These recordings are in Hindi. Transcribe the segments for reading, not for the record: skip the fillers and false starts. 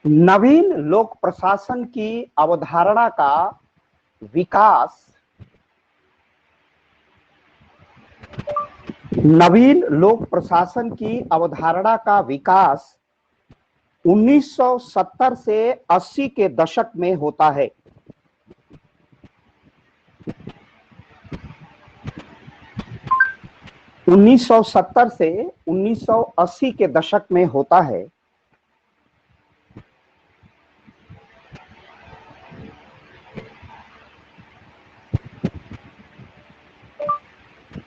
नवीन लोक प्रशासन की अवधारणा का विकास नवीन लोक प्रशासन की अवधारणा का विकास 1970 से 80 के दशक में होता है। उन्नीस सौ सत्तर से 1980 के दशक में होता है।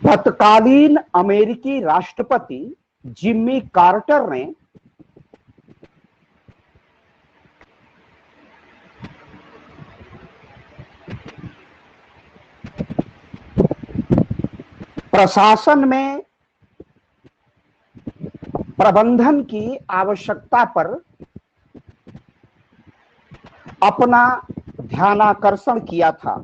तत्कालीन अमेरिकी राष्ट्रपति जिम्मी कार्टर ने प्रशासन में प्रबंधन की आवश्यकता पर अपना ध्यानाकर्षण किया था।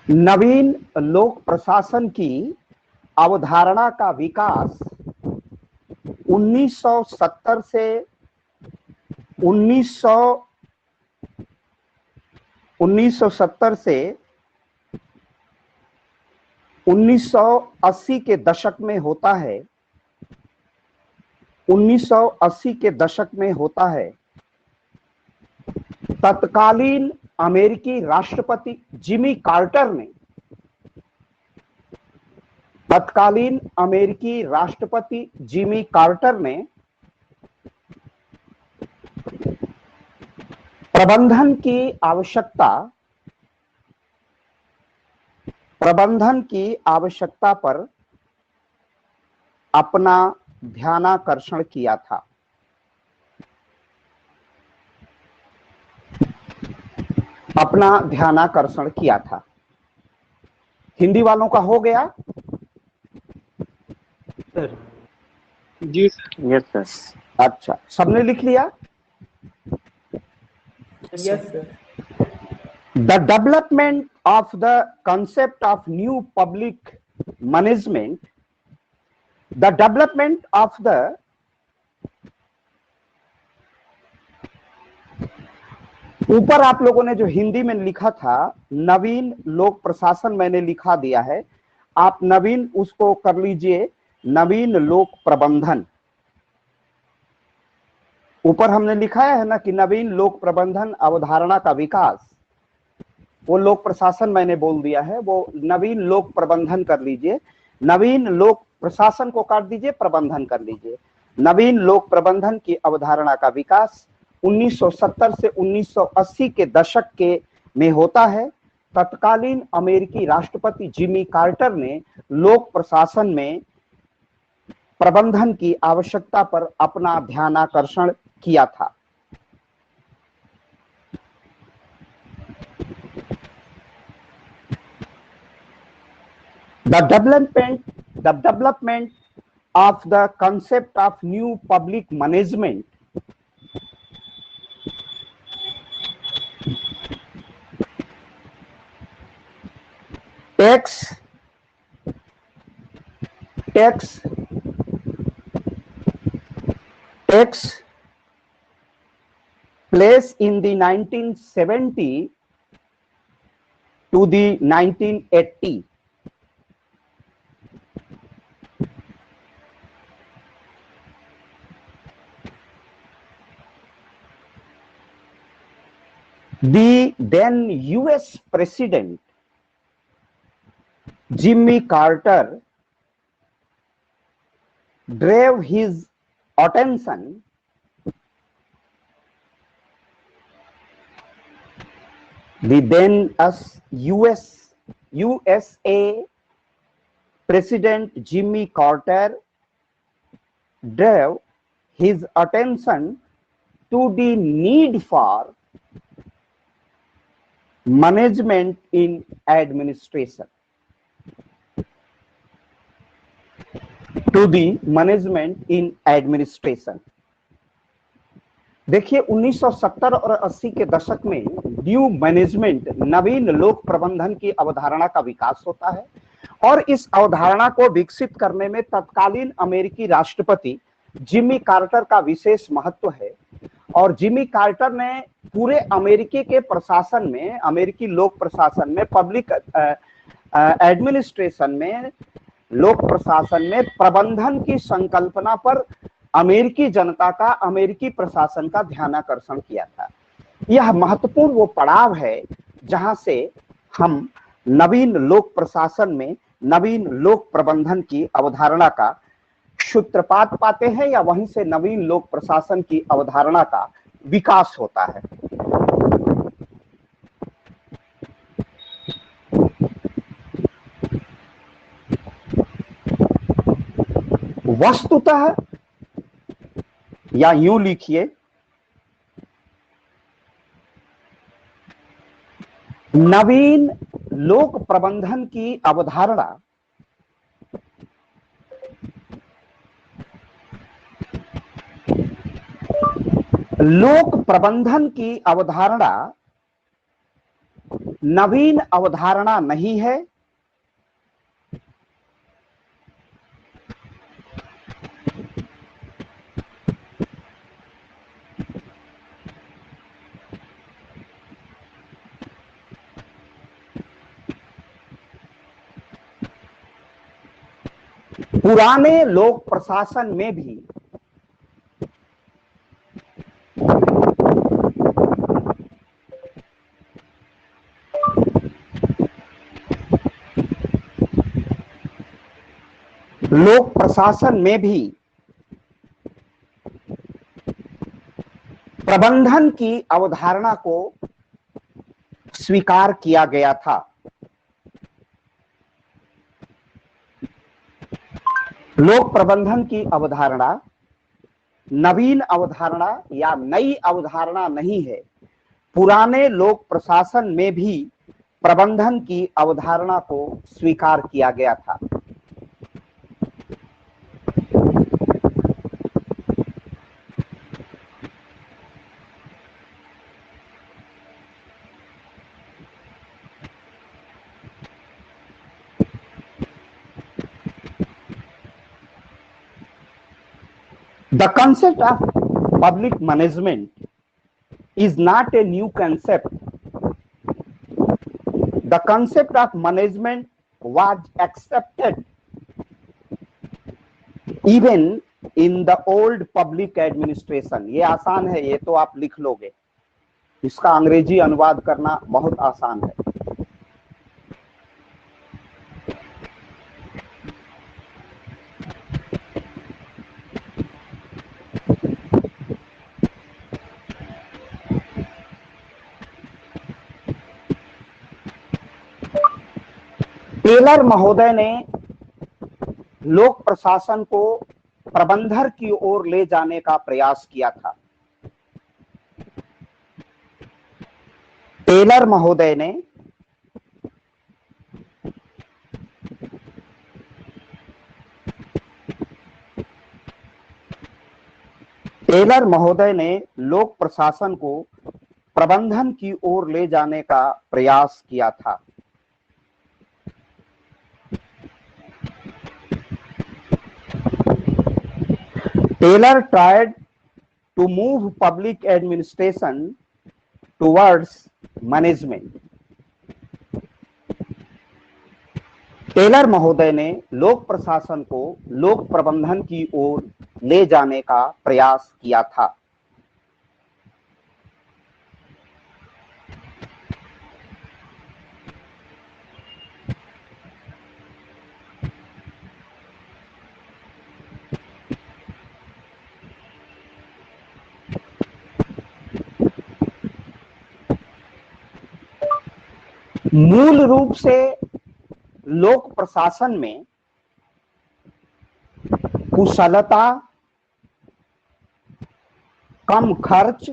नवीन लोक प्रशासन की अवधारणा का विकास 1970 से 1970 से 1980 के दशक में होता है। 1980 के दशक में होता है। तत्कालीन अमेरिकी राष्ट्रपति जिमी कार्टर ने प्रबंधन की आवश्यकता पर अपना ध्यानाकर्षण किया था। हिंदी वालों का हो गया? सर जी सर। Yes sir. अच्छा, सबने लिख लिया? Yes sir. The development of the concept of new public management, ऊपर आप लोगों ने जो हिंदी में लिखा था नवीन लोक प्रशासन, मैंने लिखा दिया है, आप नवीन उसको कर लीजिए नवीन लोक प्रबंधन। ऊपर हमने लिखा है ना कि नवीन लोक प्रबंधन अवधारणा का विकास, वो लोक प्रशासन मैंने बोल दिया है, वो नवीन लोक प्रबंधन कर लीजिए। नवीन लोक प्रशासन को काट दीजिए, प्रबंधन कर लीजिए। नवीन लोक प्रबंधन की अवधारणा का विकास 1970 से 1980 के दशक के में होता है। तत्कालीन अमेरिकी राष्ट्रपति जिमी कार्टर ने लोक प्रशासन में प्रबंधन की आवश्यकता पर अपना ध्यानाकर्षण किया था। The development of the concept of new public management takes place in the 1970 to the 1980. The then US President Jimmy Carter drove his attention the then USA President Jimmy Carter drove his attention to the need for management in administration. देखिए 1970 और 80 के दशक में न्यू मैनेजमेंट, नवीन लोक प्रबंधन की अवधारणा का विकास होता है और इस अवधारणा को विकसित करने में तत्कालीन अमेरिकी राष्ट्रपति जिमी कार्टर का विशेष महत्व है। और जिमी कार्टर ने पूरे अमेरिकी के प्रशासन में, अमेरिकी लोक प्रशासन में, पब्लिक एडमिनिस्ट्रेशन में, लोक प्रशासन में प्रबंधन की संकल्पना पर अमेरिकी जनता का, अमेरिकी प्रशासन का ध्यानाकर्षण किया था। यह महत्वपूर्ण वो पड़ाव है जहां से हम नवीन लोक प्रशासन में नवीन लोक प्रबंधन की अवधारणा का सूत्रपात पाते हैं, या वहीं से नवीन लोक प्रशासन की अवधारणा का विकास होता है। वस्तुतः, या यूं लिखिए, नवीन लोक प्रबंधन की अवधारणा लोक प्रबंधन की अवधारणा नवीन अवधारणा नहीं है, पुराने लोक प्रशासन में भी प्रबंधन की अवधारणा को स्वीकार किया गया था। लोक प्रबंधन की अवधारणा नवीन अवधारणा या नई अवधारणा नहीं है। पुराने लोक प्रशासन में भी प्रबंधन की अवधारणा को स्वीकार किया गया था। The concept of public management is not a new concept. The concept of management was accepted even in the old public administration. ये आसान है, ये तो आप लिख लोगे। इसका अंग्रेजी अनुवाद करना बहुत आसान है। टेलर महोदय ने लोक प्रशासन को प्रबंधन की ओर ले जाने का प्रयास किया था। टेलर महोदय ने लोक प्रशासन को प्रबंधन की ओर ले जाने का प्रयास किया था। Taylor tried to move public administration towards management. Taylor महोदय ने लोक प्रशासन को लोक प्रबंधन की ओर ले जाने का प्रयास किया था। मूल रूप से लोक प्रशासन में कुशलता, कम खर्च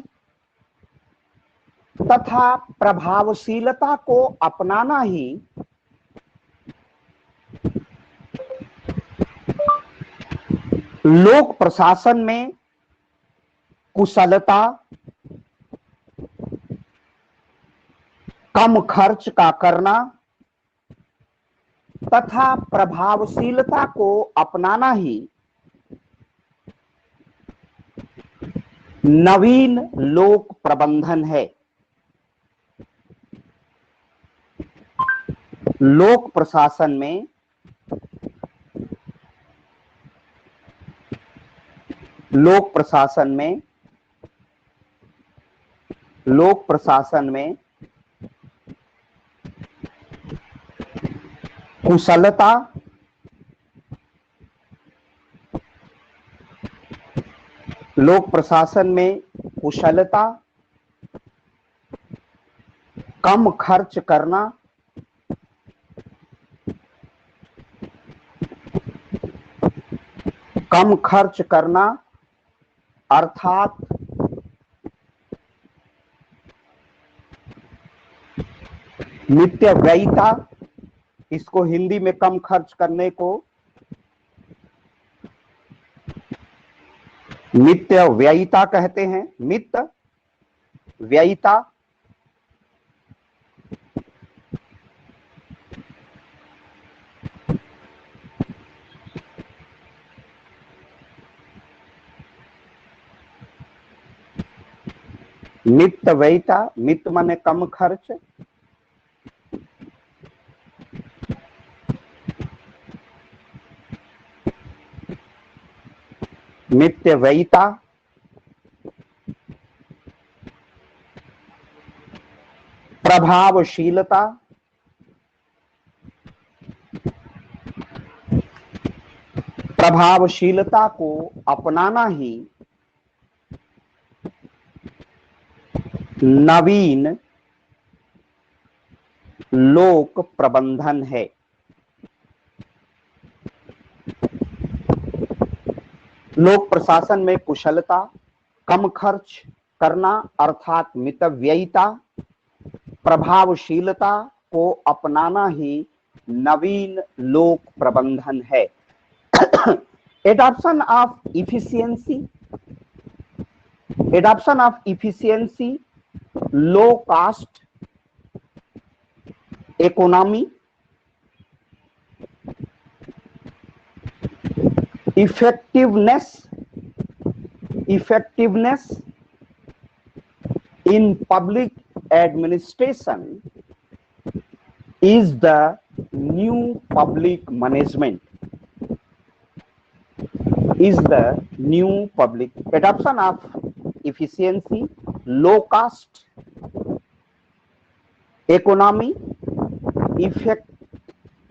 तथा प्रभावशीलता को अपनाना ही लोक प्रशासन में कुशलता, कम खर्च का करना तथा प्रभावशीलता को अपनाना ही नवीन लोक प्रबंधन है। लोक प्रशासन में लोक प्रशासन में कुशलता, लोक प्रशासन में कुशलता, कम खर्च करना, अर्थात नित्य व्ययिता, इसको हिंदी में कम खर्च करने को नित्य व्ययिता कहते हैं। नित्य व्ययिता, नित्य व्ययिता, नित्य माने कम खर्च, नित्य व्ययिता, प्रभावशीलता, प्रभावशीलता को अपनाना ही नवीन लोक प्रबंधन है। लोक प्रशासन में कुशलता, कम खर्च करना अर्थात मितव्ययिता, प्रभावशीलता को अपनाना ही नवीन लोक प्रबंधन है। Adoption of efficiency, low cost economy, effectiveness in public administration is the new public management. Adoption of efficiency, low cost economy,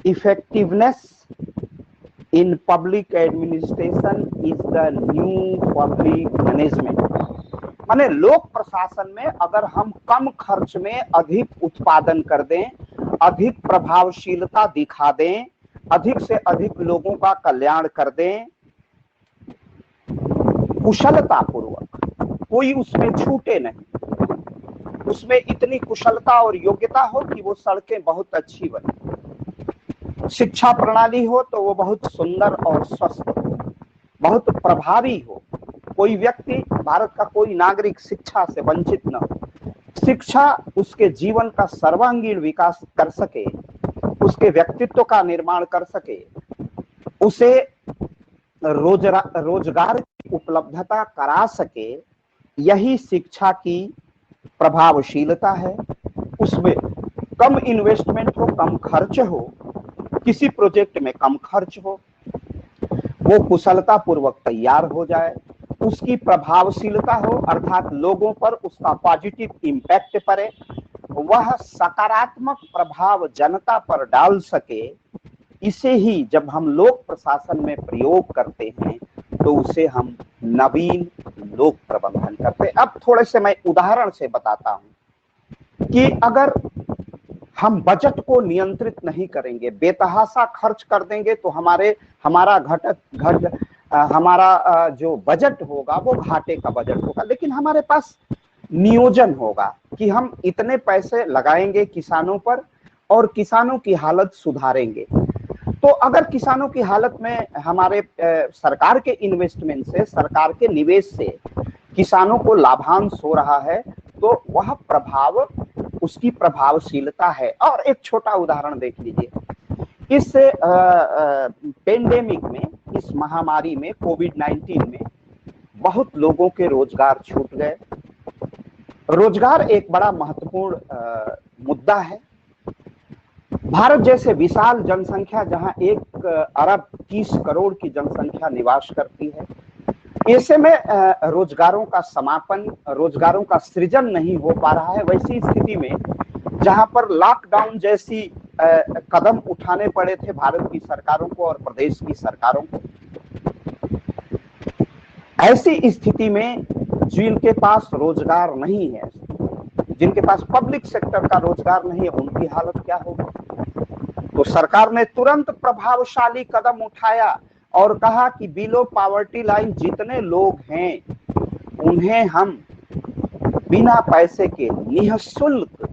effectiveness in public administration is the new public management। माने लोक प्रशासन में अगर हम कम खर्च में अधिक उत्पादन कर दें, अधिक प्रभावशीलता दिखा दें, अधिक से अधिक लोगों का कल्याण कर दें, कुशलता पूर्वक, कोई उसमें छूटे नहीं, उसमें इतनी कुशलता और योग्यता हो कि वो सड़कें बहुत अच्छी बने, शिक्षा प्रणाली हो तो वो बहुत सुंदर और स्वस्थ हो, बहुत प्रभावी हो, कोई व्यक्ति, भारत का कोई नागरिक शिक्षा से वंचित न हो, शिक्षा उसके जीवन का सर्वांगीण विकास कर सके, उसके व्यक्तित्व का निर्माण कर सके, उसे रोजगार की उपलब्धता करा सके, यही शिक्षा की प्रभावशीलता है। उसमें कम इन्वेस्टमेंट हो, कम खर्च हो, किसी प्रोजेक्ट में कम खर्च हो, वो कुशलता पूर्वक तैयार हो जाए, उसकी प्रभावशीलता हो अर्थात लोगों पर उसका पॉजिटिव इम्पैक्ट पड़े, वह सकारात्मक प्रभाव जनता पर डाल सके, इसे ही जब हम लोक प्रशासन में प्रयोग करते हैं तो उसे हम नवीन लोक प्रबंधन करते हैं। अब थोड़े से मैं उदाहरण से बताता हूं कि अगर हम बजट को नियंत्रित नहीं करेंगे, बेतहाशा खर्च कर देंगे तो हमारा जो बजट होगा वो घाटे का बजट होगा। लेकिन हमारे पास नियोजन होगा कि हम इतने पैसे लगाएंगे किसानों पर और किसानों की हालत सुधारेंगे। तो अगर किसानों की हालत में हमारे सरकार के इन्वेस्टमेंट से, सरकार के निवेश से किसानों को लाभांश हो रहा है तो वह प्रभाव, उसकी प्रभावशीलता है। और एक छोटा उदाहरण देख लीजिए, इस पेंडेमिक में, इस महामारी में, कोविड-19 में बहुत लोगों के रोजगार छूट गए। रोजगार एक बड़ा महत्वपूर्ण मुद्दा है। भारत जैसे विशाल जनसंख्या, जहां 1 अरब 30 करोड़ की जनसंख्या निवास करती है, ऐसे में रोजगारों का समापन, रोजगारों का सृजन नहीं हो पा रहा है। वैसी स्थिति में जहां पर लॉकडाउन जैसी कदम उठाने पड़े थे भारत की सरकारों को और प्रदेश की सरकारों को, ऐसी स्थिति में जिनके पास रोजगार नहीं है, जिनके पास पब्लिक सेक्टर का रोजगार नहीं है, उनकी हालत क्या होगी? तो सरकार ने तुरंत प्रभावशाली कदम उठाया और कहा कि बिलो पॉवर्टी लाइन जितने लोग हैं उन्हें हम बिना पैसे के निःशुल्क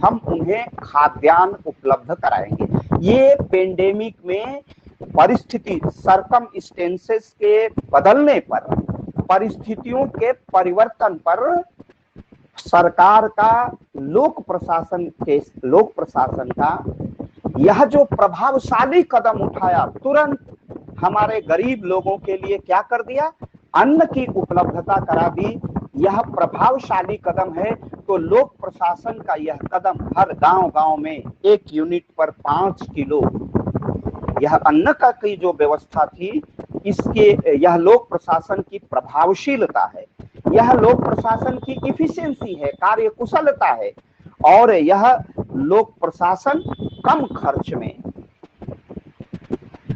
हम उन्हें खाद्यान्न उपलब्ध कराएंगे। ये पेंडेमिक में परिस्थिति, सर्कमस्टेंसेस के बदलने पर, परिस्थितियों के परिवर्तन पर सरकार का, लोक प्रशासन का यह जो प्रभावशाली कदम उठाया, तुरंत हमारे गरीब लोगों के लिए क्या कर दिया? अन्न की उपलब्धता करा दी। यह प्रभावशाली कदम है। तो लोक प्रशासन का यह कदम, हर गांव-गांव में 1 यूनिट पर 5 किलो यह अन्न का की जो व्यवस्था थी, इसके यह लोक प्रशासन की प्रभावशीलता है, यह लोक प्रशासन की इफिशिएंसी है, कार्यकुशलता है। और यह लोक प्रशासन कम खर्च में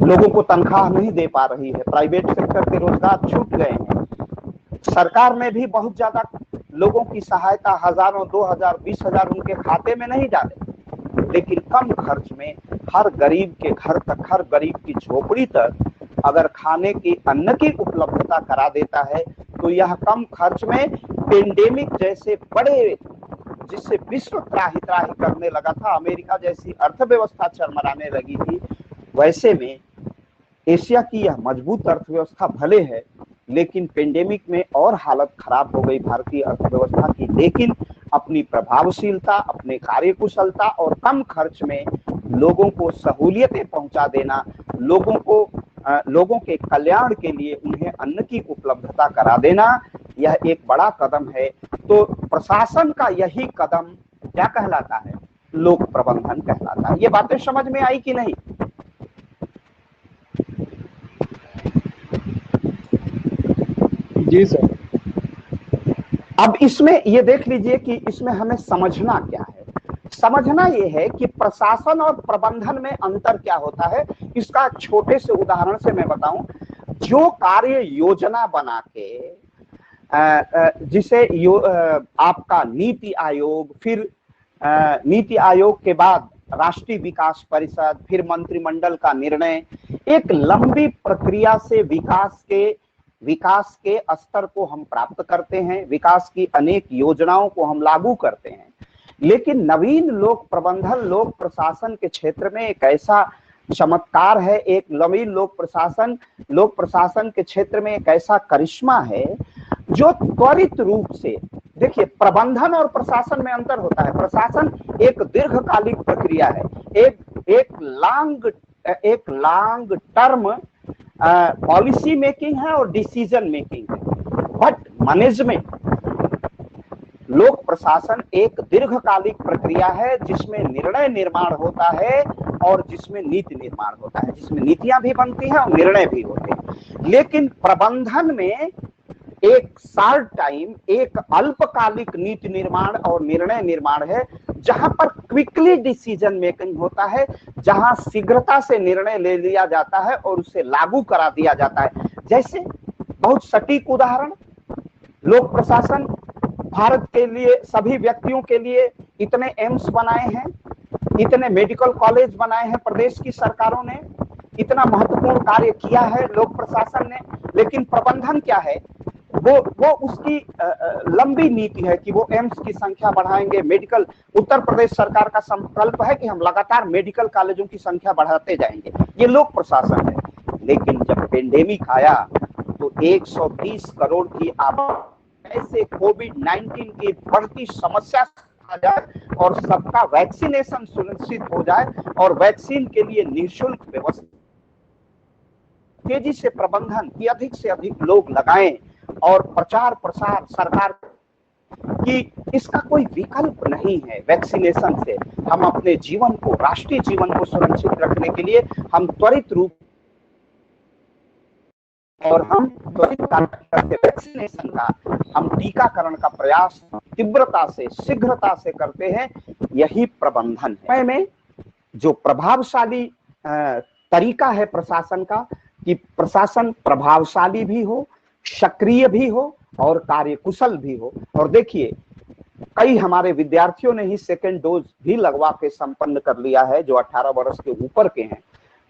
लोगों को तनख्वाह नहीं दे पा रही है, प्राइवेट सेक्टर के रोजगार छूट गए हैं। सरकार ने भी बहुत ज्यादा लोगों की सहायता, हजारों, 2000, 20,000 उनके खाते में नहीं डाले, लेकिन कम खर्च में हर गरीब के घर तक, हर गरीब की झोपड़ी तक अगर खाने की, अन्न की उपलब्धता करा देता है, तो यह कम खर्च में पेंडेमिक जैसे बड़े, जिससे विश्व त्राही त्राही करने लगा था, अमेरिका जैसी अर्थव्यवस्था चरमराने लगी थी, वैसे में एशिया की यह मजबूत अर्थव्यवस्था भले है, लेकिन पेंडेमिक में और हालत खराब हो गई भारतीय अर्थव्यवस्था की। लेकिन अपनी प्रभावशीलता, अपने कार्यकुशलता और कम खर्च में लोगों को सहूलियतें पहुंचा देना, लोगों के कल्याण के लिए उन्हें अन्न की उपलब्धता करा देना, यह एक बड़ा कदम है। तो प्रशासन का यही कदम क्या कहलाता है? लोक प्रबंधन कहलाता है। ये बातें समझ में आई कि नहीं? जी सर। अब इसमें ये देख लीजिए कि इसमें हमें समझना क्या है। समझना ये है कि प्रशासन और प्रबंधन में अंतर क्या होता है। इसका छोटे से उदाहरण से मैं बताऊं। जो कार्य योजना बना के जिसे आपका नीति आयोग, फिर नीति आयोग के बाद राष्ट्रीय विकास परिषद, फिर मंत्रिमंडल का निर्णय, एक लंबी प्रक्रिया से विकास के स्तर को हम प्राप्त करते हैं, विकास की अनेक योजनाओं को हम लागू करते हैं। लेकिन नवीन लोक प्रबंधन, लोक प्रशासन के क्षेत्र में एक ऐसा चमत्कार है, एक नवीन लोक प्रशासन के क्षेत्र में एक ऐसा करिश्मा है जो त्वरित रूप से, देखिए प्रबंधन और प्रशासन में अंतर होता है। प्रशासन एक दीर्घकालिक प्रक्रिया है, एक लॉन्ग टर्म पॉलिसी मेकिंग है और डिसीजन मेकिंग है। बट मैनेजमेंट, लोक प्रशासन एक दीर्घकालिक प्रक्रिया है जिसमें निर्णय निर्माण होता है और जिसमें नीति निर्माण होता है, जिसमें नीतियां भी बनती हैं और निर्णय भी होते हैं। लेकिन प्रबंधन में एक शॉर्ट टाइम, एक अल्पकालिक नीति निर्माण और निर्णय निर्माण है, जहां पर क्विकली डिसीजन मेकिंग होता है, जहां शीघ्रता से निर्णय ले लिया जाता है और उसे लागू करा दिया जाता है। जैसे बहुत सटीक उदाहरण, लोक प्रशासन भारत के लिए, सभी व्यक्तियों के लिए इतने एम्स बनाए हैं, इतने मेडिकल कॉलेज बनाए हैं प्रदेश की सरकारों ने, इतना महत्वपूर्ण कार्य किया है लोक प्रशासन ने। लेकिन प्रबंधन क्या है? वो उसकी लंबी नीति है कि वो एम्स की संख्या बढ़ाएंगे, मेडिकल, उत्तर प्रदेश सरकार का संकल्प है कि हम लगातार मेडिकल कॉलेजों की संख्या बढ़ाते जाएंगे, ये लोक प्रशासन है। लेकिन जब पेंडेमिक आया तो 130 करोड़ की आबादी, ऐसे कोविड-19 की बढ़ती समस्या रखा जाए और सबका वैक्सीनेशन सुनिश्चित हो जाए और वैक्सीन के लिए निःशुल्क व्यवस्था तेजी से प्रबंधन की अधिक से अधिक लोग लगाएं और प्रचार प्रसार सरकार कि इसका कोई विकल्प नहीं है। वैक्सीनेशन से हम अपने जीवन को, राष्ट्रीय जीवन को सुरक्षित रखने के लिए हम त्वरित रूप और हम त्वरित करके वैक्सीनेशन का, हम टीकाकरण का प्रयास तीव्रता से, शीघ्रता से करते हैं। यही प्रबंधन है। में जो प्रभावशाली तरीका है प्रशासन का, कि प्रशासन प्रभावशाली भी हो, सक्रिय भी हो और कार्यकुशल भी हो। और देखिए, कई हमारे विद्यार्थियों ने ही सेकेंड डोज भी लगवा के संपन्न कर लिया है, जो 18 वर्ष के ऊपर के हैं।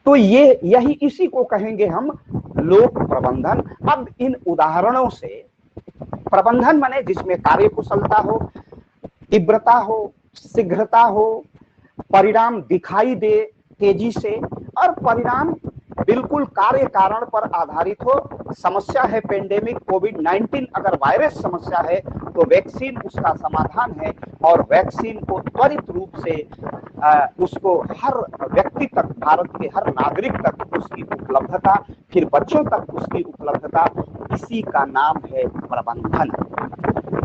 तो ये यही इसी को कहेंगे हम लोक प्रबंधन। अब इन उदाहरणों से प्रबंधन माने जिसमें कार्यकुशलता हो, तीव्रता हो, शीघ्रता हो, परिणाम दिखाई दे तेजी से, और परिणाम बिल्कुल कार्य कारण पर आधारित हो। समस्या है पेंडेमिक कोविड-19, अगर वायरस समस्या है तो वैक्सीन उसका समाधान है और वैक्सीन को त्वरित रूप से उसको हर व्यक्ति तक, भारत के हर नागरिक तक उसकी उपलब्धता, फिर बच्चों तक उसकी उपलब्धता, इसी का नाम है प्रबंधन।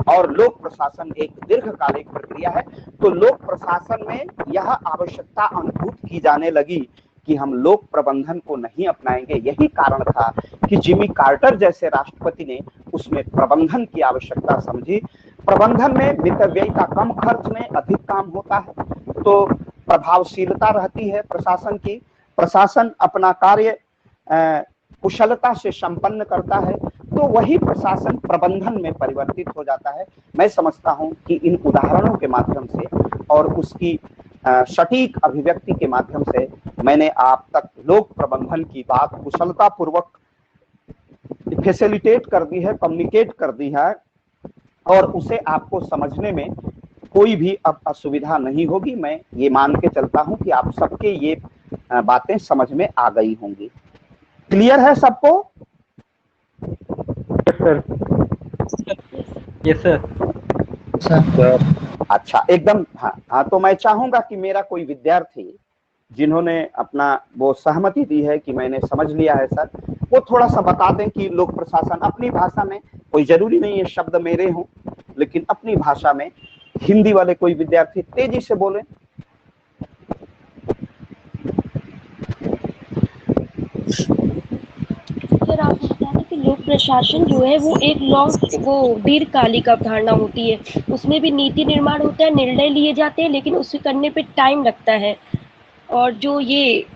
और लोक प्रशासन एक दीर्घकालिक प्रक्रिया है। तो लोक प्रशासन में यह आवश्यकता अनुभूत की जाने लगी कि हम लोक प्रबंधन को नहीं अपनाएंगे। यही कारण था कि जिमी कार्टर जैसे राष्ट्रपति ने उसमें प्रबंधन की आवश्यकता समझी। प्रबंधन में मितव्ययिता, कम खर्च में अधिक काम होता है, तो प्रभावशीलता रहती है प्रशासन की। प्रशासन अपना कार्य कुशलता से संपन्न करता है, तो वही प्रशासन प्रबंधन में परिवर्तित हो जाता है। मैं समझता हूं कि इन उदाहरणों के माध्यम से और उसकी सटीक अभिव्यक्ति के माध्यम से मैंने आप तक लोक प्रबंधन की बात कुशलता पूर्वक फैसिलिटेट कर दी है, कम्युनिकेट कर दी है, और उसे आपको समझने में कोई भी अब असुविधा नहीं होगी। मैं ये मान के चलता हूं कि आप सबके ये बातें समझ में आ गई होंगी। क्लियर है सबको? Yes sir. अच्छा, एकदम। हाँ, तो मैं चाहूंगा कि मेरा कोई विद्यार्थी जिन्होंने अपना वो सहमति दी है कि मैंने समझ लिया है सर, वो थोड़ा सा बता दें कि लोक प्रशासन अपनी भाषा में, कोई जरूरी नहीं है शब्द मेरे हों, लेकिन अपनी भाषा में, हिंदी वाले कोई विद्यार्थी तेजी से बोले। सर, आप बता दें कि लोक प्रशासन जो है वो एक दीर्घकालिक अवधारणा होती है। उसमें भी नीति निर्माण होता है, निर्णय लिए जाते हैं, लेकिन उसे करने पे टाइम लगता है। और जो ये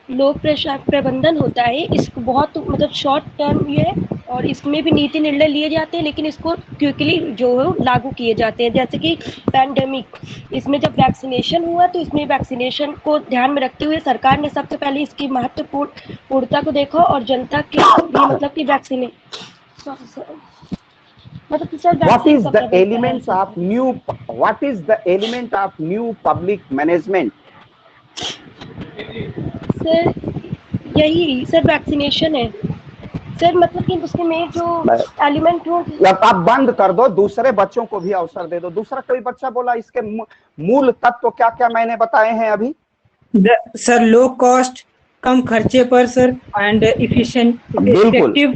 लोक प्रबंधन होता है, इसको बहुत मतलब शॉर्ट टर्म ये है, और इसमें भी नीति निर्णय लिए जाते हैं, लेकिन इसको क्विकली जो है लागू किए जाते हैं। जैसे कि पैंडेमिक, इसमें जब वैक्सीनेशन हुआ तो इसमें वैक्सीनेशन को ध्यान में रखते हुए सरकार ने सबसे पहले इसकी महत्वपूर्णता को देखा और जनता के लिए मतलब कि What is the element of new public management? Sir, यही सर वैक्सीनेशन है सर, मतलब कि उसके में जो एलिमेंट हो। आप बंद कर दो, दूसरे बच्चों को भी अवसर दे दो। दूसरा कोई बच्चा बोला, इसके मूल तत्व क्या क्या मैंने बताए हैं अभी? सर, लो कॉस्ट, कम खर्चे पर सर, एंड इफिशिएंट, इफेक्टिव।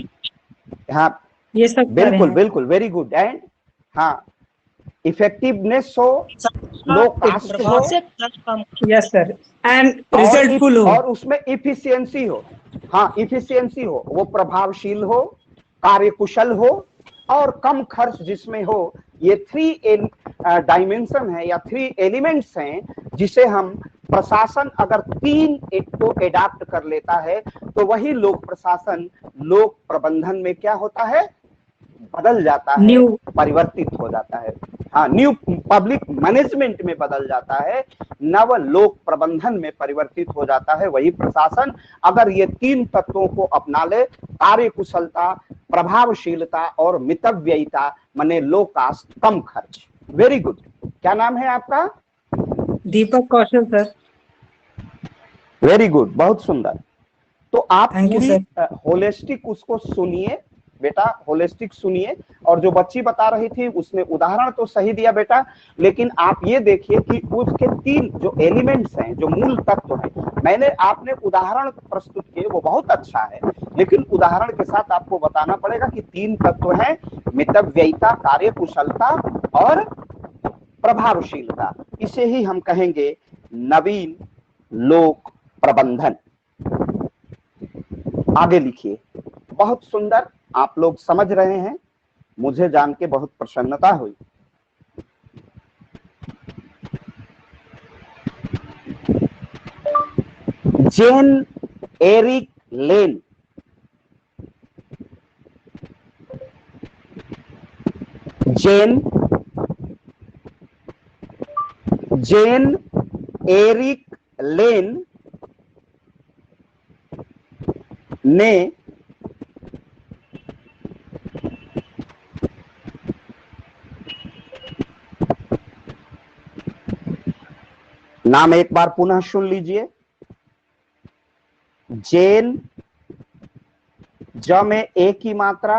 हाँ, ये सब बिल्कुल बिल्कुल, वेरी गुड। एंड हाँ, इफेक्टिवनेस हो, लो कॉस्ट हो, यस सर, एंड रिजल्टफुल हो, और उसमें इफिशियंसी हो। हाँ, इफिशियंसी हो, वो प्रभावशील हो, कार्यकुशल हो और कम खर्च जिसमें हो। ये 3 डायमेंशन है या 3 एलिमेंट्स हैं, जिसे हम प्रशासन अगर 3 को एडाप्ट कर लेता है तो वही लोक प्रशासन लोक प्रबंधन में क्या होता है, बदल जाता है, परिवर्तित हो जाता है। हाँ, न्यू पब्लिक मैनेजमेंट में बदल जाता है, नव लोक प्रबंधन में परिवर्तित हो जाता है वही प्रशासन, अगर ये 3 तत्वों को अपना ले। कार्यकुशलता, प्रभावशीलता और मितव्ययिता, माने लो कॉस्ट, कम खर्च। Very good. क्या नाम है आपका? दीपक कौशल सर। वेरी गुड, बहुत सुंदर। तो आप पूरी होलिस्टिक उसको सुनिए बेटा, होलिस्टिक सुनिए और जो बच्ची बता रही थी उसने उदाहरण तो सही दिया बेटा, लेकिन आप ये देखिए कि उसके 3 जो एलिमेंट्स हैं, जो मूल तत्व हैं, आपने उदाहरण प्रस्तुत किए वो बहुत अच्छा है, लेकिन उदाहरण के साथ आपको बताना पड़ेगा कि 3 तत्व हैं, मितव्ययिता, कार्यकुशलता और प्रभावशीलता। इसे ही हम कहेंगे नवीन लोक प्रबंधन। आगे लिखिए। बहुत सुंदर, आप लोग समझ रहे हैं, मुझे जान के बहुत प्रसन्नता हुई। जेन एरिक लेन, जेन एरिक लेन ने नाम एक बार पुनः सुन लीजिए। जेन, ज में ए की मात्रा,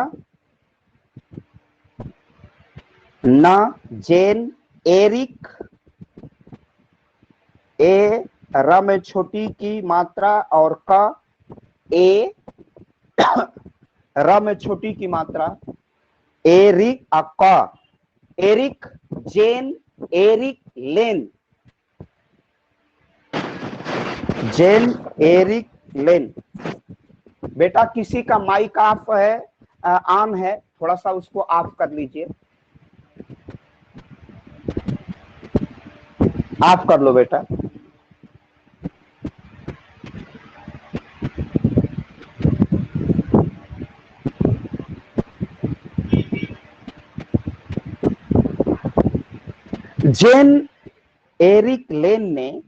न जेन एरिक, ए र में छोटी की मात्रा और क, ए र में छोटी की मात्रा, एरिक क, एरिक, जेन एरिक लेन, जेन एरिक लेन। बेटा किसी का माइक ऑफ है, ऑन है, थोड़ा सा उसको ऑफ कर लीजिए, ऑफ कर लो बेटा। जेन एरिक लेन ने,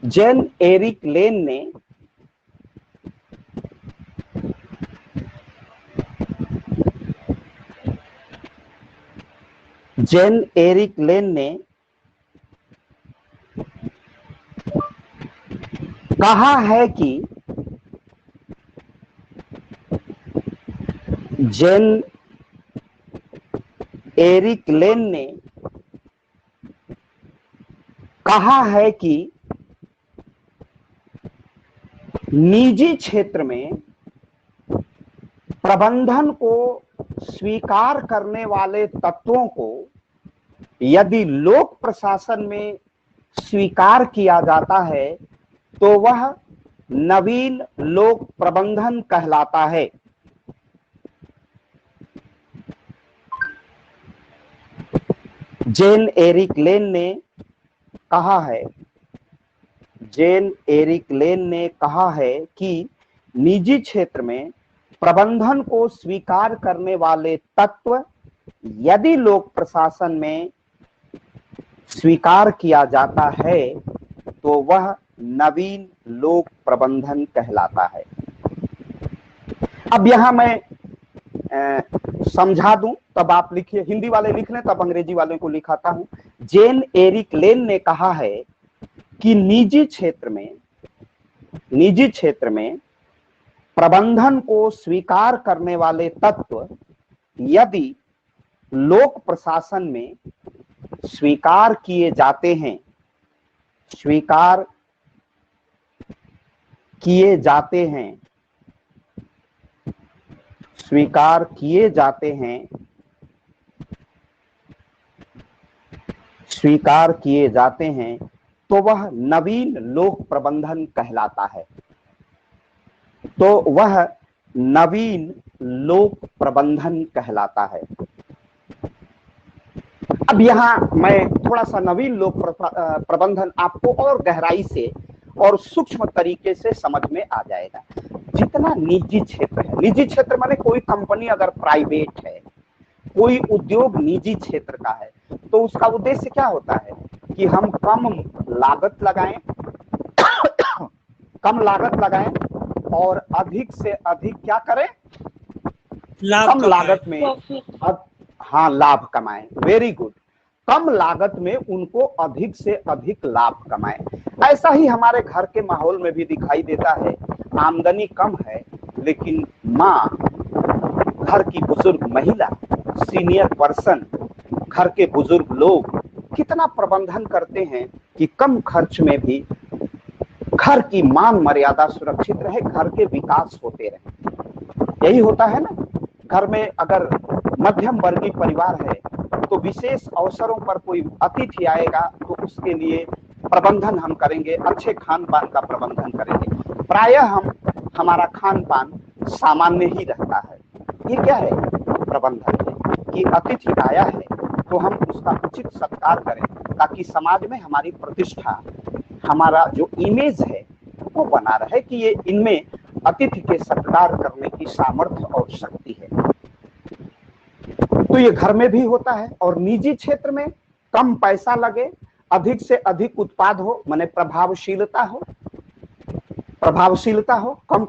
जेन एरिक लेन ने जेन एरिक लेन ने कहा है कि जेन एरिक लेन ने कहा है कि निजी क्षेत्र में प्रबंधन को स्वीकार करने वाले तत्वों को यदि लोक प्रशासन में स्वीकार किया जाता है तो वह नवीन लोक प्रबंधन कहलाता है। जेन एरिक लेन ने कहा है, जेन एरिक लेन ने कहा है कि निजी क्षेत्र में प्रबंधन को स्वीकार करने वाले तत्व यदि लोक प्रशासन में स्वीकार किया जाता है तो वह नवीन लोक प्रबंधन कहलाता है। अब यहां मैं समझा दूं, तब आप लिखिए, हिंदी वाले लिख लें तब अंग्रेजी वालों को लिखाता हूं। जेन एरिक लेन ने कहा है कि निजी क्षेत्र में प्रबंधन को स्वीकार करने वाले तत्व यदि लोक प्रशासन में स्वीकार किए जाते हैं, स्वीकार किए जाते हैं, स्वीकार किए जाते हैं, स्वीकार किए जाते हैं तो वह नवीन लोक प्रबंधन कहलाता है। तो वह नवीन लोक प्रबंधन कहलाता है। अब यहां मैं थोड़ा सा नवीन लोक प्रबंधन आपको और गहराई से और सूक्ष्म तरीके से समझ में आ जाएगा। जितना निजी क्षेत्र है, निजी क्षेत्र माने कोई कंपनी अगर प्राइवेट है, कोई उद्योग निजी क्षेत्र का है, तो उसका उद्देश्य क्या होता है कि हम कम लागत लगाएं, कम लागत लगाएं और अधिक से अधिक क्या करें, कम लागत में हाँ लाभ कमाएं। वेरी गुड, कम लागत में उनको अधिक से अधिक लाभ कमाएं। ऐसा ही हमारे घर के माहौल में भी दिखाई देता है। आमदनी कम है लेकिन माँ घर की बुजुर्ग महिला, सीनियर पर्सन, घर के बुजुर्ग लोग कितना प्रबंधन करते हैं कि कम खर्च में भी घर की मान मर्यादा सुरक्षित रहे, घर के विकास होते रहे। यही होता है ना, घर में अगर मध्यम वर्गीय परिवार है तो विशेष अवसरों पर कोई अतिथि आएगा तो उसके लिए प्रबंधन हम करेंगे, अच्छे खान पान का प्रबंधन करेंगे। प्रायः हमारा खान पान सामान्य ही रहता है। ये क्या है? प्रबंधन है कि अतिथि आया है तो हम उसका उचित सत्कार करें ताकि समाज में हमारी प्रतिष्ठा, हमारा जो इमेज है वो बना रहे कि ये इनमें अतिथि के सत्कार करने की सामर्थ्य और शक्ति है। तो ये घर में भी होता है। और निजी क्षेत्र में कम पैसा लगे, अधिक से अधिक उत्पाद हो, माने प्रभावशीलता हो, कम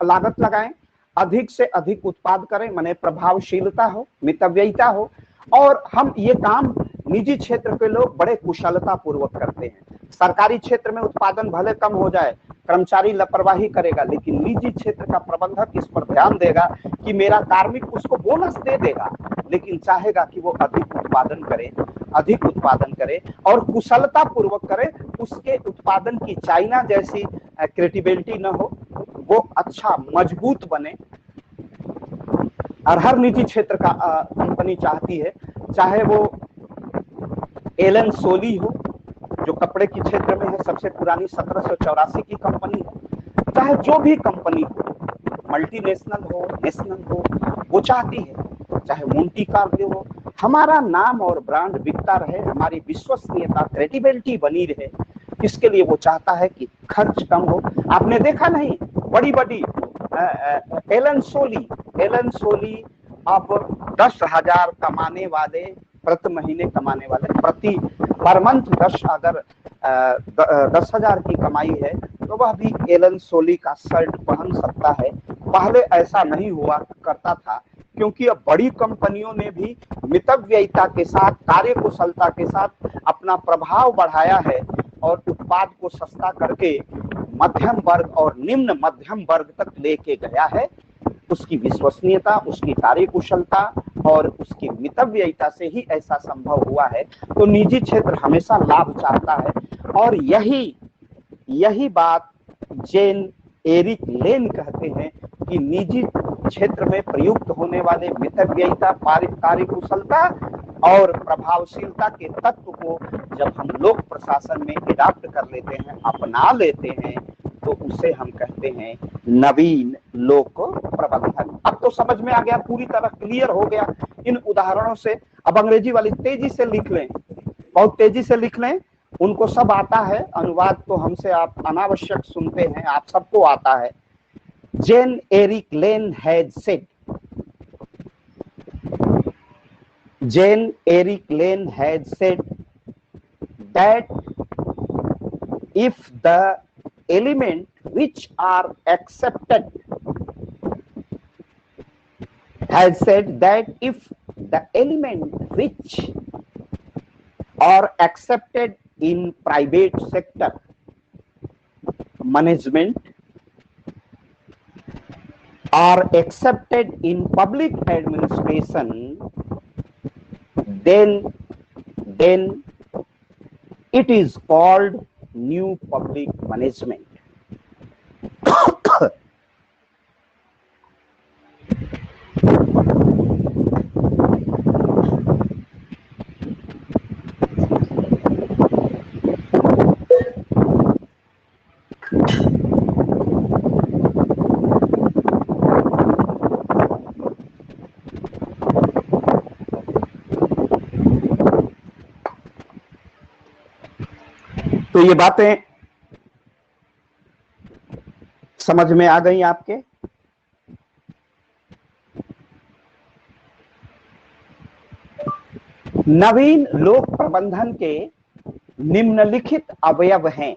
लागत लगाएं, अधिक से अधिक उत्पाद करें, माने प्रभावशीलता हो, मितव्ययिता हो। और हम ये काम निजी क्षेत्र के लोग बड़े कुशलता पूर्वक करते हैं। सरकारी क्षेत्र में उत्पादन भले कम हो जाए, कर्मचारी लापरवाही करेगा, लेकिन निजी क्षेत्र का प्रबंधक इस पर ध्यान देगा कि मेरा कार्मिक उसको बोनस दे देगा, लेकिन चाहेगा कि वो अधिक उत्पादन करे और कुशलता पूर्वक करे। उसके उत्पादन की चाइना जैसी क्रिएटिविटी न हो, वो अच्छा मजबूत बने। और हर निजी क्षेत्र का कंपनी चाहती है, चाहे वो एलन सोली हो जो कपड़े के क्षेत्र में है, सबसे पुरानी 1784 की कंपनी हो, चाहे जो भी कंपनी हो, मल्टीनेशनल हो, नेशनल हो, वो चाहती है, चाहे मोंटी कार्लो हो, हमारा नाम और ब्रांड बिकता रहे, हमारी विश्वसनीयता, क्रेडिबिलिटी बनी रहे। इसके लिए वो चाहता है कि खर्च कम हो। आपने देखा नहीं, बड़ी बड़ी एलन सोली अब 10,000 कमाने वाले, प्रति महीने कमाने वाले, पर मंथ 10,000 की कमाई है तो वह भी एलन सोली का शर्ट पहन सकता है। पहले ऐसा नहीं हुआ करता था, क्योंकि अब बड़ी कंपनियों ने भी मितव्ययिता के साथ, कार्यकुशलता के साथ अपना प्रभाव बढ़ाया है और उत्पाद को सस्ता करके मध्यम वर्ग और निम्न मध्यम वर्ग तक लेके गया है। उसकी विश्वसनीयता, उसकी कार्यकुशलता और उसकी मितव्ययिता से ही ऐसा संभव हुआ है। तो निजी क्षेत्र हमेशा लाभ चाहता है और यही बात जेन एरिक लेन कहते हैं कि निजी क्षेत्र में प्रयुक्त होने वाले मितव्ययिता, कार्यकुशलता और प्रभावशीलता के तत्व को जब हम लोक प्रशासन में एडाप्ट कर लेते हैं, अपना लेते हैं, तो उसे हम कहते हैं नवीन लोक प्रबंधन। अब तो समझ में आ गया, पूरी तरह क्लियर हो गया इन उदाहरणों से। अब अंग्रेजी वाली तेजी से लिख लें, बहुत तेजी से लिख लें, उनको सब आता है। अनुवाद तो हमसे आप अनावश्यक सुनते हैं, आप सबको आता है। Jan Erik Lane has said, Jan Erik Lane has said that if the element which are accepted, has said that if the element which are accepted in private sector management are accepted in public administration, then it is called new public management. तो ये बातें समझ में आ गई आपके? नवीन लोक प्रबंधन के निम्नलिखित अवयव हैं।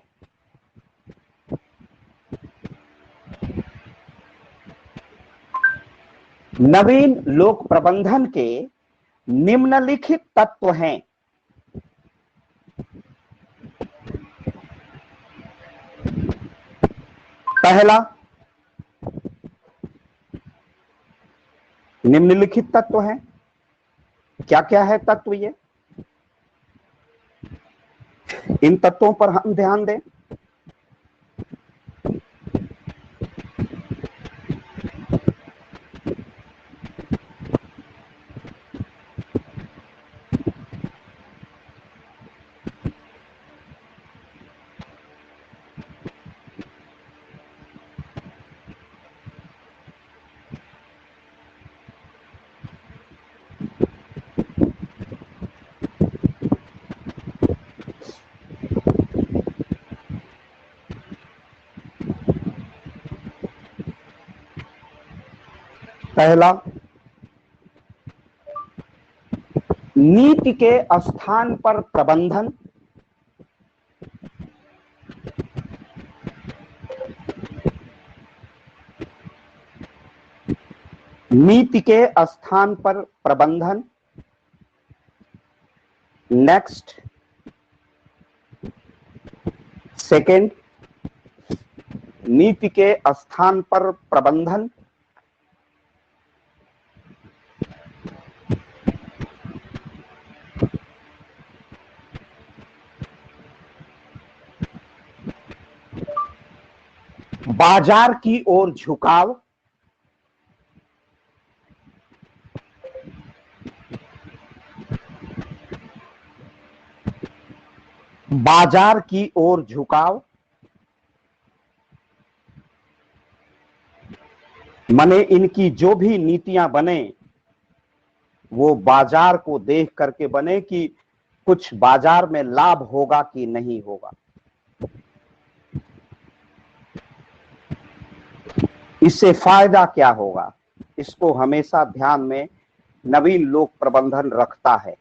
नवीन लोक प्रबंधन के निम्नलिखित तत्व हैं। पहला, निम्नलिखित तत्व हैं। क्या क्या है तत्व ये? इन तत्वों पर हम ध्यान दें। पहला, नीति के स्थान पर प्रबंधन। नीति के स्थान पर प्रबंधन। नेक्स्ट, सेकंड, नीति के स्थान पर प्रबंधन। बाजार की ओर झुकाव। बाजार की ओर झुकाव माने इनकी जो भी नीतियां बने वो बाजार को देख करके बने कि कुछ बाजार में लाभ होगा कि नहीं होगा। इससे फायदा क्या होगा, इसको हमेशा ध्यान में नवीन लोक प्रबंधन रखता है।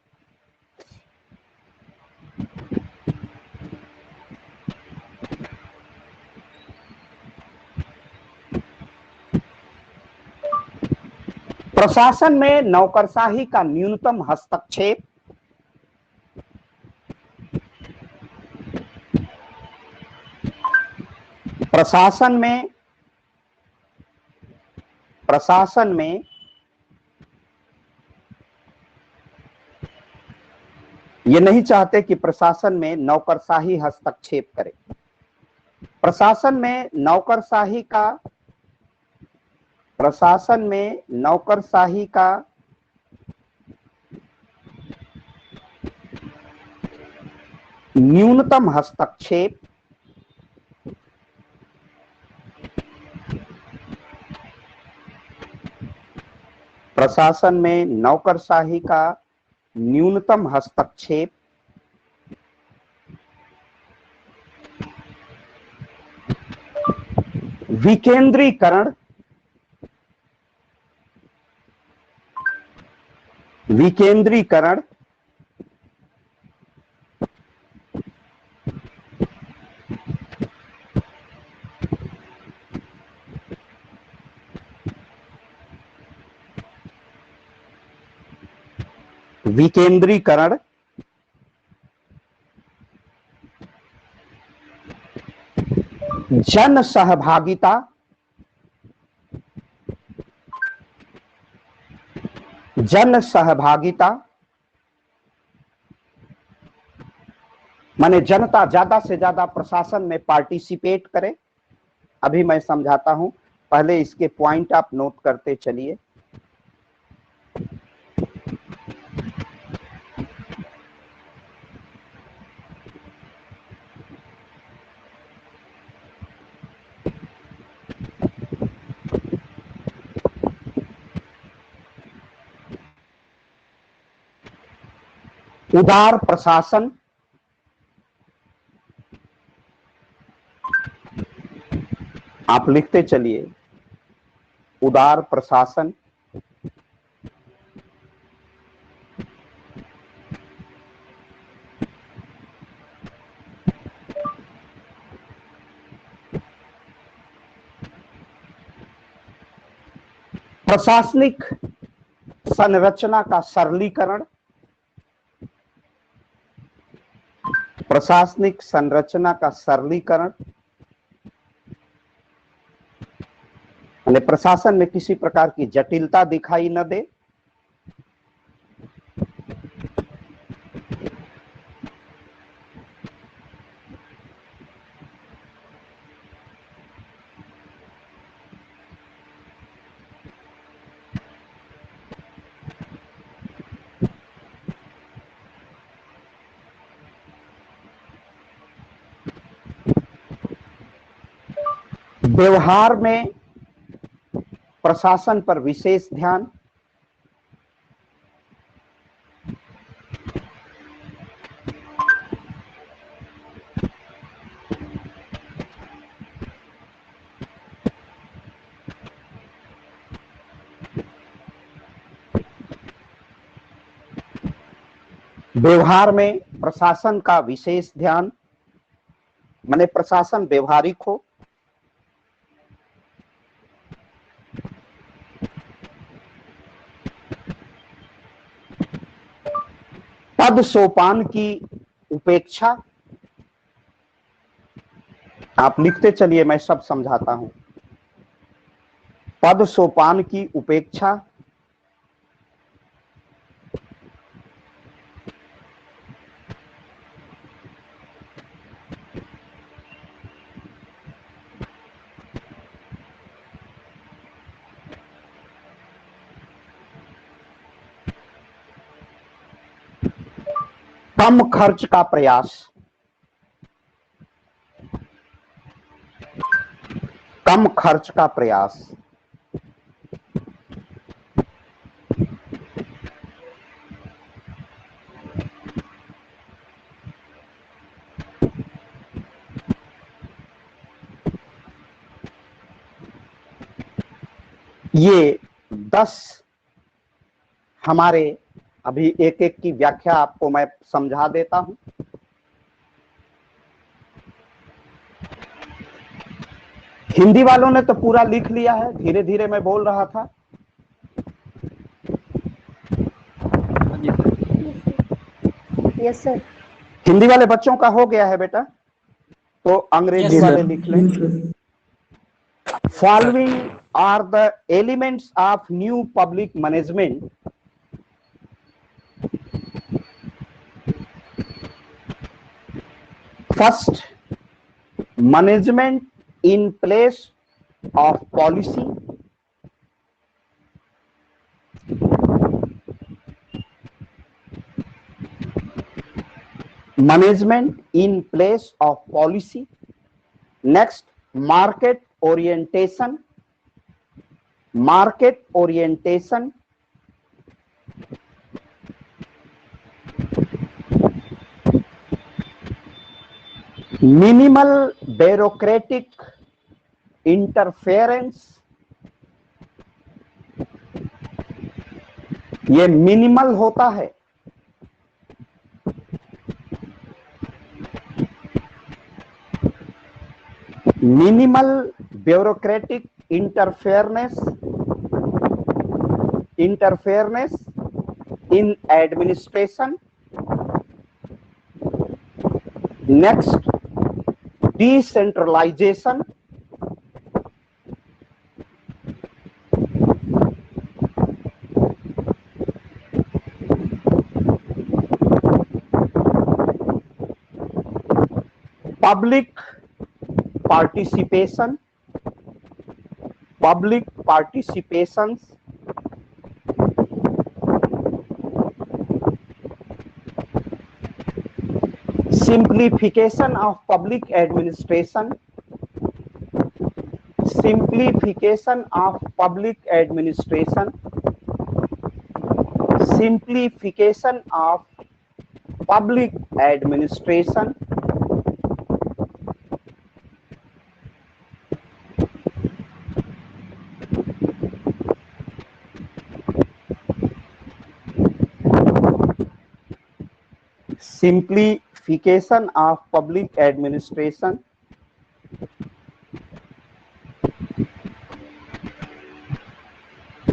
प्रशासन में नौकरशाही का न्यूनतम हस्तक्षेप। प्रशासन में ये नहीं चाहते कि प्रशासन में नौकरशाही हस्तक्षेप करे। प्रशासन में नौकरशाही का न्यूनतम हस्तक्षेप। प्रशासन में नौकरशाही का न्यूनतम हस्तक्षेप। विकेंद्रीकरण। विकेंद्रीकरण विकेंद्रीकरण जन सहभागिता। जन सहभागिता माने जनता ज्यादा से ज्यादा प्रशासन में पार्टिसिपेट करे। अभी मैं समझाता हूं, पहले इसके पॉइंट आप नोट करते चलिए। उदार प्रशासन। आप लिखते चलिए, उदार प्रशासन। प्रशासनिक संरचना का सरलीकरण। प्रशासनिक संरचना का सरलीकरण। यानी प्रशासन में किसी प्रकार की जटिलता दिखाई न दे। व्यवहार में प्रशासन पर विशेष ध्यान। व्यवहार में प्रशासन का विशेष ध्यान, माने प्रशासन व्यवहारिक हो। पद सोपान की उपेक्षा। आप लिखते चलिए, मैं सब समझाता हूं। पद सोपान की उपेक्षा, कम खर्च का प्रयास। कम खर्च का प्रयास। ये 10 हमारे, अभी एक एक की व्याख्या आपको मैं समझा देता हूं। हिंदी वालों ने तो पूरा लिख लिया है, धीरे धीरे मैं बोल रहा था। Yes sir. हिंदी वाले बच्चों का हो गया है बेटा, तो अंग्रेजी वाले लिख लें। Following are the elements of new public management. First, management in place of policy. Management in place of policy. Next, market orientation. Market orientation. Minimal bureaucratic interference. ये मिनिमल होता है। Minimal bureaucratic interference in administration. Next, decentralisation. Public participation. Public participations. Simplification of public administration. Simplification of public administration. Simplification of public administration. Simplification of public administration.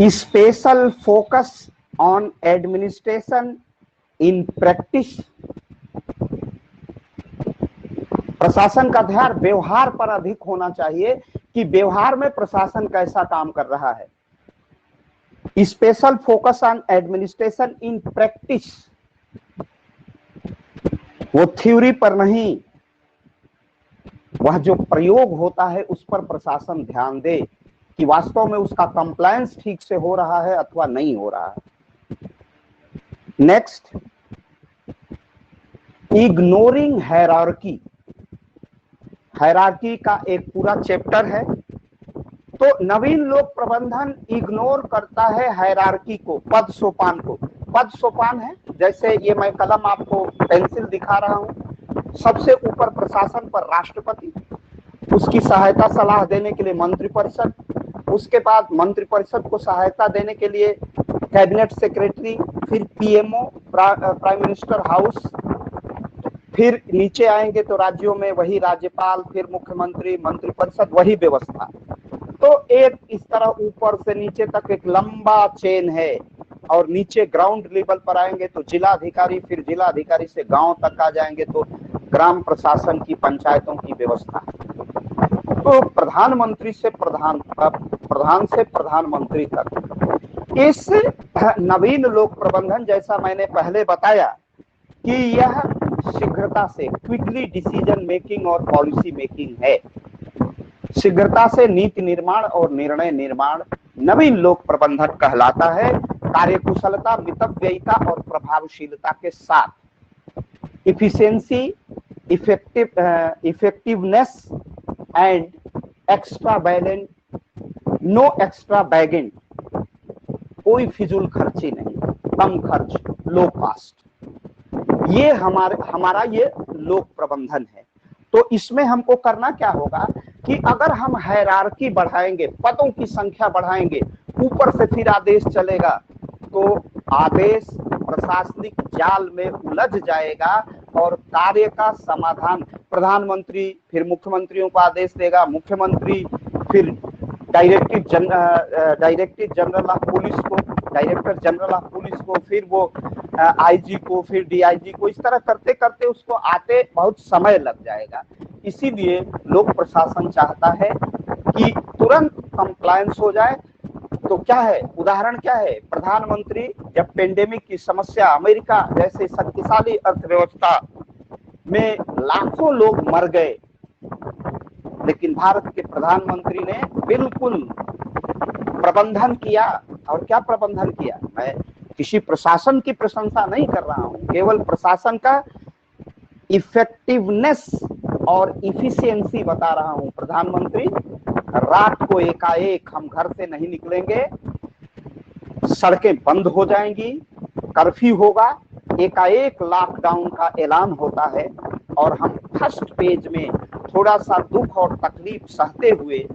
Special focus on administration in practice. प्रशासन का ध्यान व्यवहार पर अधिक होना चाहिए, कि व्यवहार में प्रशासन कैसा काम कर रहा है। Special focus on administration in practice, वो थ्योरी पर नहीं, वह जो प्रयोग होता है उस पर प्रशासन ध्यान दे कि वास्तव में उसका कंप्लायंस ठीक से हो रहा है अथवा नहीं हो रहा है। Next, ignoring hierarchy. हायरार्की का एक पूरा चैप्टर है। तो नवीन लोक प्रबंधन इग्नोर करता है हायरार्की को, पद सोपान को। पद सोपान है, जैसे ये मैं कलम आपको पेंसिल दिखा रहा हूं। सबसे ऊपर प्रशासन पर राष्ट्रपति, उसकी सहायता सलाह देने के लिए मंत्रिपरिषद, उसके बाद मंत्रिपरिषद को सहायता देने के लिए कैबिनेट सेक्रेटरी, फिर पीएमओ प्राइम मिनिस्टर हाउस, फिर नीचे आएंगे तो राज्यों में वही राज्यपाल, फिर मुख्यमंत्री, मंत्रिपरिषद, वही व्यवस्था। तो एक इस तरह ऊपर से नीचे तक एक लंबा चेन है। और नीचे ग्राउंड लेवल पर आएंगे तो जिलाधिकारी, फिर जिलाधिकारी से गांव तक आ जाएंगे तो ग्राम प्रशासन की, पंचायतों की व्यवस्था। तो प्रधानमंत्री से प्रधान से प्रधानमंत्री तक इस नवीन लोक प्रबंधन, जैसा मैंने पहले बताया कि यह शीघ्रता से, क्विकली डिसीजन मेकिंग और पॉलिसी मेकिंग है। शीघ्रता से नीति निर्माण और निर्णय निर्माण नवीन लोक प्रबंधन कहलाता है। कार्यकुशलता, मितव्ययिता और प्रभावशीलता के साथ efficiency, effectiveness and extravagance, no extravagant, कोई फिजूल खर्ची नहीं, कम खर्च, लो कॉस्ट। ये हमारा ये लोक प्रबंधन है। तो इसमें हमको करना क्या होगा कि अगर हम हायरार्की बढ़ाएंगे, पदों की संख्या बढ़ाएंगे, ऊपर से फिर आदेश चलेगा तो आदेश प्रशासनिक जाल में उलझ जाएगा और कार्य का समाधान, प्रधानमंत्री फिर मुख्यमंत्रियों को आदेश देगा, मुख्यमंत्री फिर डायरेक्टर जनरल ऑफ पुलिस को, फिर वो आईजी को, फिर डीआईजी को, इस तरह करते करते उसको आते बहुत समय लग जाएगा। इसीलिए लोक प्रशासन चाहता है कि तुरंत कंप्लायंस हो जाए। तो क्या है, उदाहरण क्या है, प्रधानमंत्री जब पेंडेमिक की समस्या, अमेरिका जैसे शक्तिशाली अर्थव्यवस्था में लाखों लोग मर गए, लेकिन भारत के प्रधानमंत्री ने बिल्कुल प्रबंधन किया। और क्या प्रबंधन किया, मैं किसी प्रशासन की प्रशंसा नहीं कर रहा हूं, केवल प्रशासन का इफेक्टिवनेस और इफिशियंसी बता रहा हूं। प्रधानमंत्री रात को एकाएक हम घर से नहीं निकलेंगे, सड़कें बंद हो जाएंगी, कर्फ्यू होगा, एकाएक लॉकडाउन का ऐलान होता है और हम फर्स्ट पेज में थोड़ा सा दुख और तकलीफ सहते हुए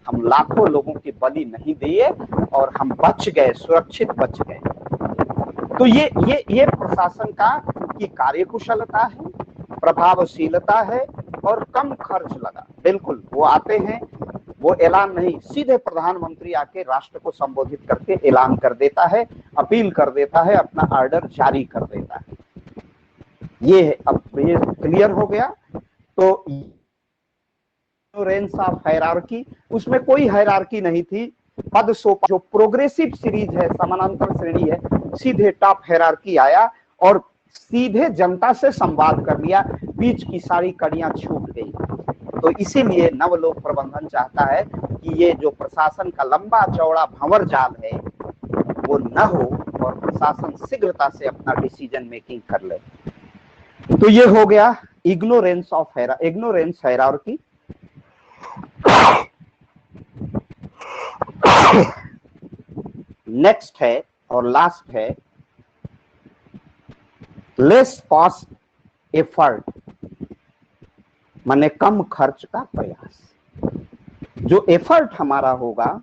हम लाखों लोगों की बलि नहीं दिए और हम बच गए, सुरक्षित बच गए। तो ये प्रशासन का की कार्यकुशलता है, प्रभावशीलता है और कम खर्च लगा। बिल्कुल वो आते हैं, वो ऐलान नहीं, सीधे प्रधानमंत्री आके राष्ट्र को संबोधित करके ऐलान कर देता है, अपील कर देता है, अपना ऑर्डर जारी कर देता है। ये अब ये क्लियर हो गया। तो रेंज ऑफ हायरार्की, उसमें कोई हायरार्की नहीं थी। पद सोपान जो प्रोग्रेसिव सीरीज है, समानांतर श्रेणी है, सीधे टॉप हायरार्की आया और सीधे जनता से संवाद कर लिया, बीच की सारी कड़ियां छूट गई। तो इसीलिए नवलोक प्रबंधन चाहता है कि ये जो प्रशासन का लंबा चौड़ा भंवर जाल है वो न हो और प्रशासन शीघ्रता से अपना डिसीजन मेकिंग कर ले। तो ये हो गया इग्नोरेंस हायरार्की। नेक्स्ट है और लास्ट है लेस कॉस्ट एफर्ट, माने कम खर्च का प्रयास। जो एफर्ट हमारा होगा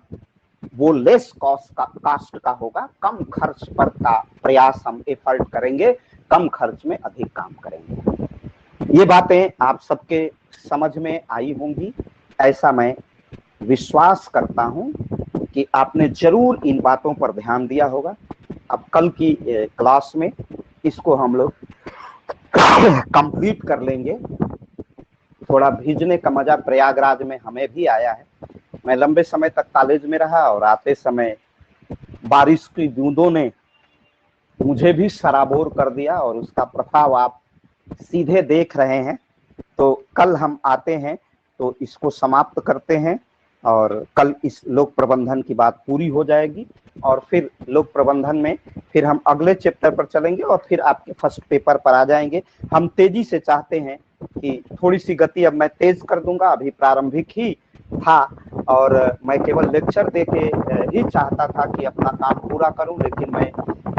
वो लेस कास्ट का होगा, कम खर्च पर का प्रयास हम एफर्ट करेंगे, कम खर्च में अधिक काम करेंगे। ये बातें आप सबके समझ में आई होंगी, ऐसा मैं विश्वास करता हूं कि आपने जरूर इन बातों पर ध्यान दिया होगा। अब कल की क्लास में इसको हम लोग कंप्लीट कर लेंगे। थोड़ा भीजने का मजा प्रयागराज में हमें भी आया है, मैं लंबे समय तक कॉलेज में रहा और आते समय बारिश की बूंदों ने मुझे भी सराबोर कर दिया और उसका प्रभाव आप सीधे देख रहे हैं। तो कल हम आते हैं तो इसको समाप्त करते हैं और कल इस लोक प्रबंधन की बात पूरी हो जाएगी और फिर लोक प्रबंधन में फिर हम अगले चैप्टर पर चलेंगे और फिर आपके फर्स्ट पेपर पर आ जाएंगे। हम तेजी से चाहते हैं कि थोड़ी सी गति अब मैं तेज कर दूंगा, अभी प्रारंभिक ही था और मैं केवल लेक्चर देके ही चाहता था कि अपना काम पूरा करूं, लेकिन मैं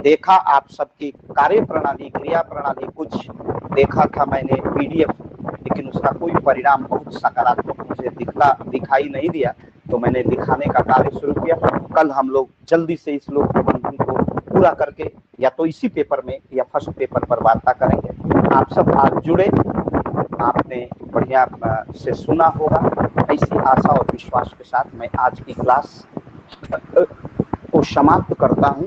देखा आप सबकी कार्य प्रणाली, क्रिया प्रणाली कुछ देखा था मैंने PDF, लेकिन उसका कोई परिणाम बहुत सकारात्मक मुझे दिखाई नहीं दिया, तो मैंने लिखाने का कार्य शुरू किया। कल हम लोग जल्दी से इस लोक प्रबंधन को पूरा करके या तो इसी पेपर में या फर्स्ट पेपर पर वार्ता करेंगे। आप सब आज जुड़े, आपने बढ़िया से सुना होगा। ऐसी आशा और विश्वास के साथ मैं आज की क्लास को समाप्त करता हूं।